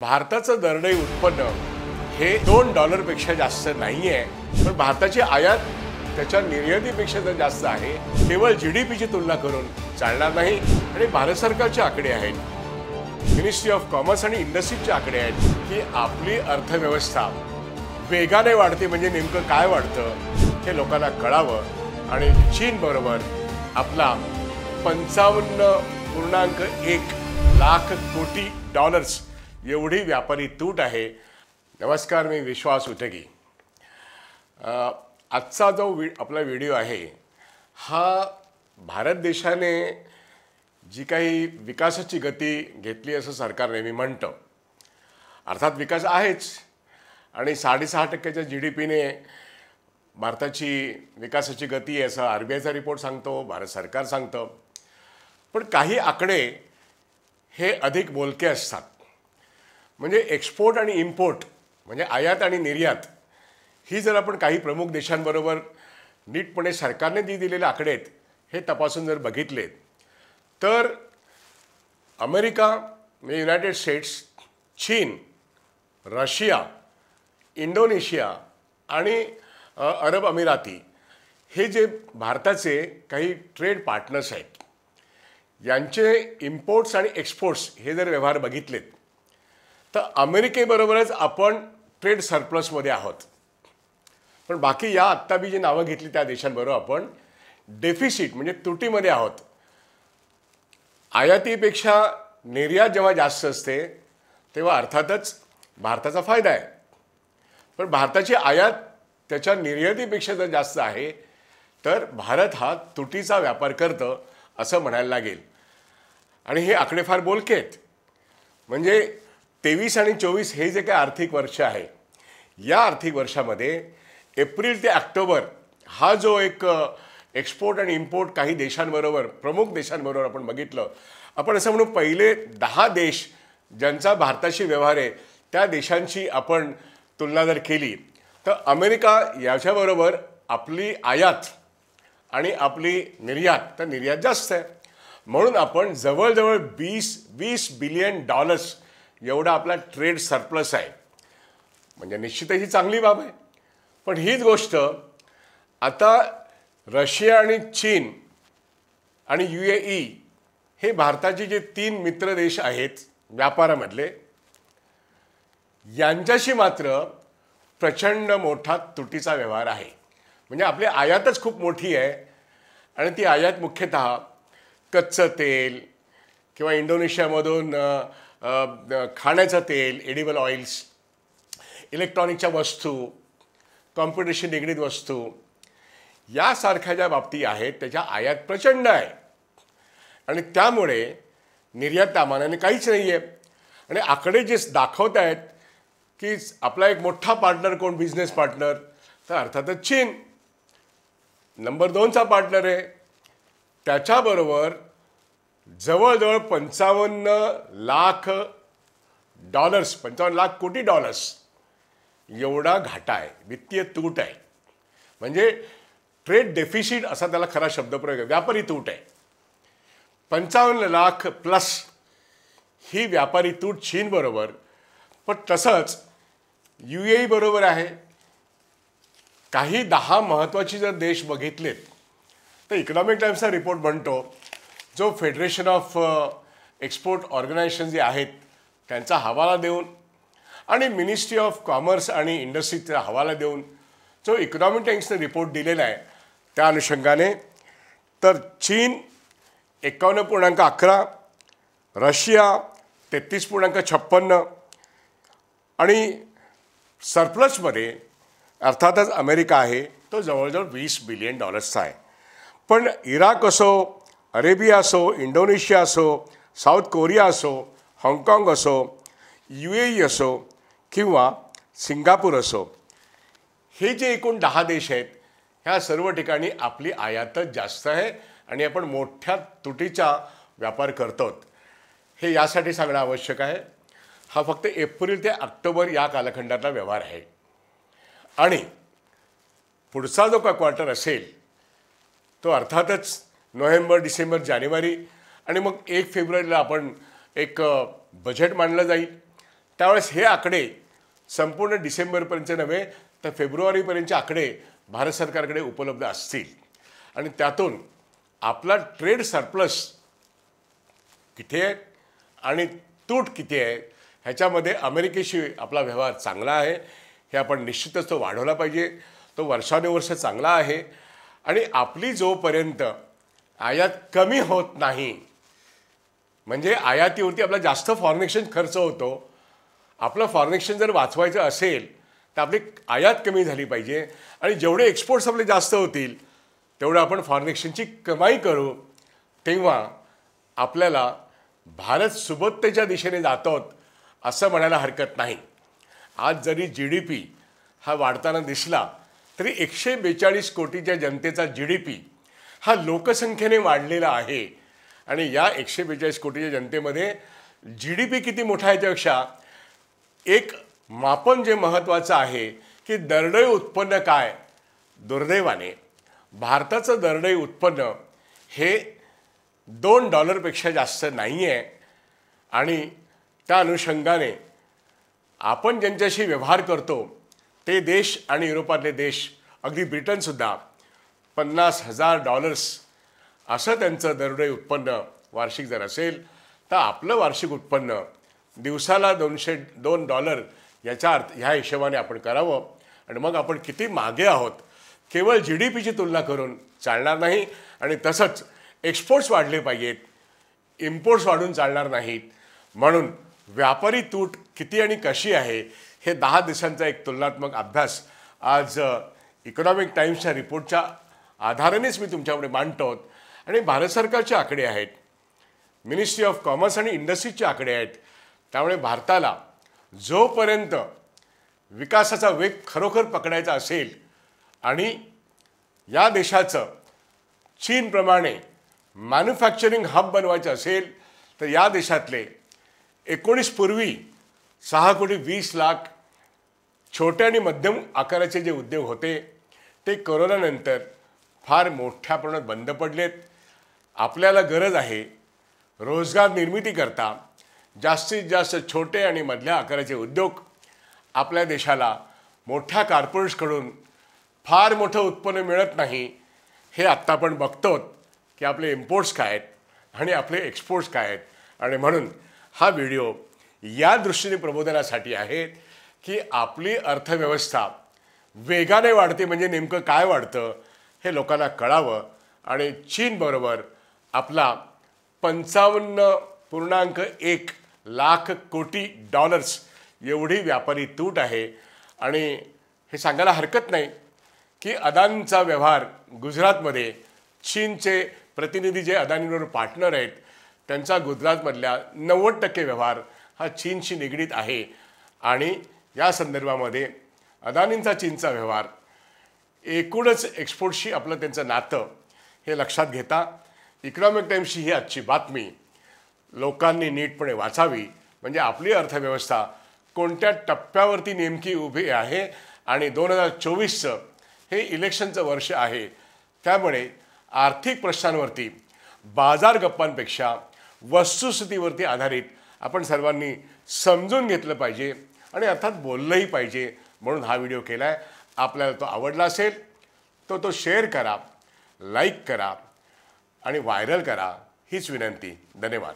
भारताचं दरडोई उत्पन्न हे $2 जास्त नाहीये, पण भारताची आयात त्याच्या निर्यातीपेक्षा जर जास्त आहे. केवळ जीडीपीची तुलना करून चालणार नाही. आणि भारत सरकारचे आकडे आहेत, मिनिस्ट्री ऑफ कॉमर्स आणि इंडस्ट्रीचे आकडे आहेत की आपली अर्थव्यवस्था वेगाने वाढते. म्हणजे नेमकं काय वाढतं हे लोकांना कळावं. आणि चीन बरोबर आपला 55.1 लाख कोटी डॉलर्स एवढी व्यापारी तूट आहे. नमस्कार, मी विश्वास उटगी. आजचा जो आपला व्हिडिओ आहे हा भारत देशाने जी काही विकासाची गती घेतली असं सरकार नेहमी म्हणतं. अर्थात विकास आहेच, आणि 6.5% GDPने भारताची विकासाची गती आहे असं RBIचा रिपोर्ट सांगतो, भारत सरकार सांगतं. पण काही आकडे हे अधिक बोलके असतात. म्हणजे एक्सपोर्ट आणि इम्पोर्ट म्हणजे आयात आणि निर्यात ही जर आपण काही प्रमुख देशांबरोबर नीटपणे सरकारने दिलेले आकडे आहेत हे तपासून जर बघितले तर अमेरिका म्हणजे युनायटेड स्टेट्स, चीन, रशिया, इंडोनेशिया आणि अरब अमिराती हे जे भारताचे काही ट्रेड पार्टनर्स आहेत यांचे इम्पोर्ट्स आणि एक्सपोर्ट्स हे जर व्यवहार बघितलेत तर अमेरिकेबरोबरच आपण ट्रेड सरप्लसमध्ये आहोत. पण बाकी या आत्ता मी जी नावं घेतली त्या देशांबरोबर आपण डेफिसिट म्हणजे तुटीमध्ये आहोत. आयातीपेक्षा निर्यात जेव्हा जास्त असते तेव्हा अर्थातच भारताचा फायदा आहे. पण भारताची आयात त्याच्या निर्यातीपेक्षा जर जास्त आहे तर भारत हा तुटीचा व्यापार करतं असं म्हणायला लागेल. आणि हे आकडे फार बोलके आहेत. म्हणजे 23 आणि 24 हे जे काही आर्थिक वर्ष आहे या आर्थिक वर्षामध्ये एप्रिल ते ऑक्टोबर हा जो एक एक्सपोर्ट आणि इम्पोर्ट काही देशांबरोबर प्रमुख देशांबरोबर आपण बघितलं, आपण असं म्हणू पहिले 10 देश ज्यांचा भारताशी व्यवहार आहे त्या देशांची आपण तुलना जर केली तर अमेरिका याच्याबरोबर आपली आयात आणि आपली निर्यात तर निर्यात जास्त आहे. म्हणून आपण जवळजवळ 20 बिलियन डॉलर्स एवढा आपला ट्रेड सरप्लस आहे. म्हणजे निश्चितच ही चांगली बाब आहे. पण हीच गोष्ट आता रशिया आणि चीन आणि UAE हे भारताचे जे 3 मित्र देश आहेत व्यापारामधले यांच्याशी मात्र प्रचंड मोठा तुटीचा व्यवहार आहे. म्हणजे आपली आयातच खूप मोठी आहे आणि ती आयात मुख्यतः कच्चं तेल किंवा इंडोनेशियामधून खाण्याचं तेल, एडिबल ऑइल्स, इलेक्ट्रॉनिकच्या वस्तू, कॉम्प्युटरशी निगडीत वस्तू यासारख्या ज्या बाबती आहेत त्याच्या आयात प्रचंड आहे. आणि त्यामुळे निर्यात त्या मानाने काहीच नाही आहे. आणि आकडे जे दाखवत आहेत की आपला एक मोठा पार्टनर कोण, बिझनेस पार्टनर, तर अर्थातच चीन नंबर 2चा पार्टनर आहे. त्याच्याबरोबर जवळजवळ 55 लाख डॉलर्स, 55 लाख कोटी डॉलर्स एवढा घाटा आहे, वित्तीय तूट आहे. म्हणजे ट्रेड डेफिसिट असा त्याला खरा शब्दप्रयोग आहे, व्यापारी तूट आहे. 55 लाख प्लस ही व्यापारी तूट चीन बरोबर. पण तसंच UAE बरोबर आहे. काही 10 महत्त्वाची जर देश बघितलेत तर इकॉनॉमिक टाइम्सचा रिपोर्ट म्हणतो, जो फेडरेशन ऑफ एक्सपोर्ट ऑर्गनायझेशन जे आहेत त्यांचा हवाला देऊन आणि मिनिस्ट्री ऑफ कॉमर्स आणि इंडस्ट्रीचा हवाला देऊन जो इकॉनॉमिक टाइम्सने रिपोर्ट दिलेला आहे त्या अनुषंगाने तर चीन 51.11, रशिया 33.56 आणि सरप्लसमध्ये अर्थातच अमेरिका आहे, तो जवळजवळ 20 बिलियन डॉलर्सचा आहे. पण इराक असो, अरेबिया असो, इंडोनेशिया असो, साऊथ कोरिया असो, हाँगकाँग असो, UAE असो किंवा सिंगापूर असो, हे जे एकूण 10 देश आहेत ह्या सर्व ठिकाणी आपली आयातच जास्त आहे आणि आपण मोठ्या तुटीचा व्यापार करतो. हे यासाठी सांगणं आवश्यक आहे. हा फक्त एप्रिल ते ऑक्टोबर या कालखंडातला व्यवहार आहे. आणि पुढचा जो क्वार्टर असेल तो अर्थातच नोव्हेंबर, डिसेंबर, जानेवारी आणि मग 1 फेब्रुवारीला आपण एक बजेट मांडलं जाईल. त्यावेळेस हे आकडे संपूर्ण डिसेंबरपर्यंतचे नव्हे तर फेब्रुवारीपर्यंतचे आकडे भारत सरकारकडे उपलब्ध असतील आणि त्यातून आपला ट्रेड सरप्लस किती आहे आणि तूट किती आहे ह्याच्यामध्ये अमेरिकेशी आपला व्यवहार चांगला आहे हे आपण निश्चितच तो वाढवला पाहिजे. तो वर्षानुवर्ष चांगला आहे आणि आपली जोपर्यंत आयात कमी होत नाही म्हणजे आयातीवरती आपला जास्त फॉरेन एक्सचेंज खर्च होतो. आपलं फॉरेन एक्सचेंज जर वाचवायचं असेल तर आपली आयात कमी झाली पाहिजे आणि जेवढे एक्सपोर्ट्स आपले जास्त होतील तेवढं आपण फॉरेन एक्सचेंजची कमाई करू. तेव्हा आपल्याला भारत सुबत्तेच्या दिशेने जातो असं म्हणायला हरकत नाही. आज जरी GDP हा वाढताना दिसला तरी 142 कोटीच्या जनतेचा GDP हा लोकसंख्येने वाढलेला आहे आणि या 142 कोटीच्या जनतेमध्ये GDP किती मोठा आहे याच्यापेक्षा एक मापन जे महत्त्वाचं आहे की दरडोई उत्पन्न काय. दुर्दैवाने भारताचं दरडोई उत्पन्न हे $2 जास्त नाही आहे आणि त्या अनुषंगाने आपण ज्यांच्याशी व्यवहार करतो ते देश आणि युरोपातले देश अगदी ब्रिटनसुद्धा $50,000 असं त्यांचं दरडोई उत्पन्न वार्षिक जर असेल तर आपलं वार्षिक उत्पन्न दिवसाला $202 याचा अर्थ ह्या हिशोबाने आपण करावं आणि मग आपण किती मागे आहोत केवळ GDPची तुलना करून चालणार नाही. आणि तसंच एक्सपोर्ट्स वाढले पाहिजेत, इम्पोर्ट्स वाढून चालणार नाहीत. म्हणून व्यापारी तूट किती आणि कशी आहे हे 10 दिवसांचा एक तुलनात्मक अभ्यास आज इकॉनॉमिक टाइम्सच्या रिपोर्टच्या आधारानेच मी तुमच्यापुढे मांडतो. आणि भारत सरकारचे आकडे आहेत, मिनिस्ट्री ऑफ कॉमर्स आणि इंडस्ट्रीचे आकडे आहेत. त्यामुळे भारताला जोपर्यंत विकासाचा वेग खरोखर पकडायचा असेल आणि या देशाचं चीनप्रमाणे मॅन्युफॅक्चरिंग हब बनवायचं असेल तर या देशातले 19 पूर्वी 6,20,00,000 छोटे आणि मध्यम आकाराचे जे उद्योग होते ते कोरोनानंतर फार मोठ्या प्रमाणात बंद पडलेत. आपल्याला गरज आहे रोजगार निर्मिती करता जास्तीत जास्त छोटे आणि मधल्या आकाराचे उद्योग. आपल्या देशाला मोठ्या कॉर्पोरेट्सकडून फार मोठं उत्पन्न मिळत नाही हे आत्ता आपण बघतो की आपले इम्पोर्ट्स काय आहेत आणि आपले एक्सपोर्ट्स काय आहेत. आणि म्हणून हा व्हिडिओ या दृष्टीने प्रबोधनासाठी आहे की आपली अर्थव्यवस्था वेगाने वाढते म्हणजे नेमकं काय वाढतं हे लोकांना कळावं. आणि चीनबरोबर आपला 55.1 लाख कोटी डॉलर्स एवढी व्यापारी तूट आहे. आणि हे सांगायला हरकत नाही की अदानींचा व्यवहार गुजरातमध्ये चीनचे प्रतिनिधी जे अदानीबरोबर पार्टनर आहेत त्यांचा गुजरातमधल्या 90% व्यवहार हा चीनशी निगडीत आहे. आणि या संदर्भामध्ये अदानींचा चीनचा व्यवहार एकूणच एक्सपोर्टशी आपलं त्यांचं नातं हे लक्षात घेता इकॉनॉमिक टाइम्सची ही आजची बातमी लोकांनी नीटपणे वाचावी म्हणजे आपली अर्थव्यवस्था कोणत्या टप्प्यावरती नेमकी उभी आहे. आणि 2024चं हे इलेक्शनचं वर्ष आहे त्यामुळे आर्थिक प्रश्नांवरती बाजार गप्पांपेक्षा वस्तुस्थितीवरती आधारित आपण सर्वांनी समजून घेतलं पाहिजे आणि अर्थात बोललंही पाहिजे. म्हणून हा व्हिडिओ केला आहे. आपल्याला तो आवडला असेल तो शेअर करा, लाईक करा आणि व्हायरल करा हीच विनंती. धन्यवाद.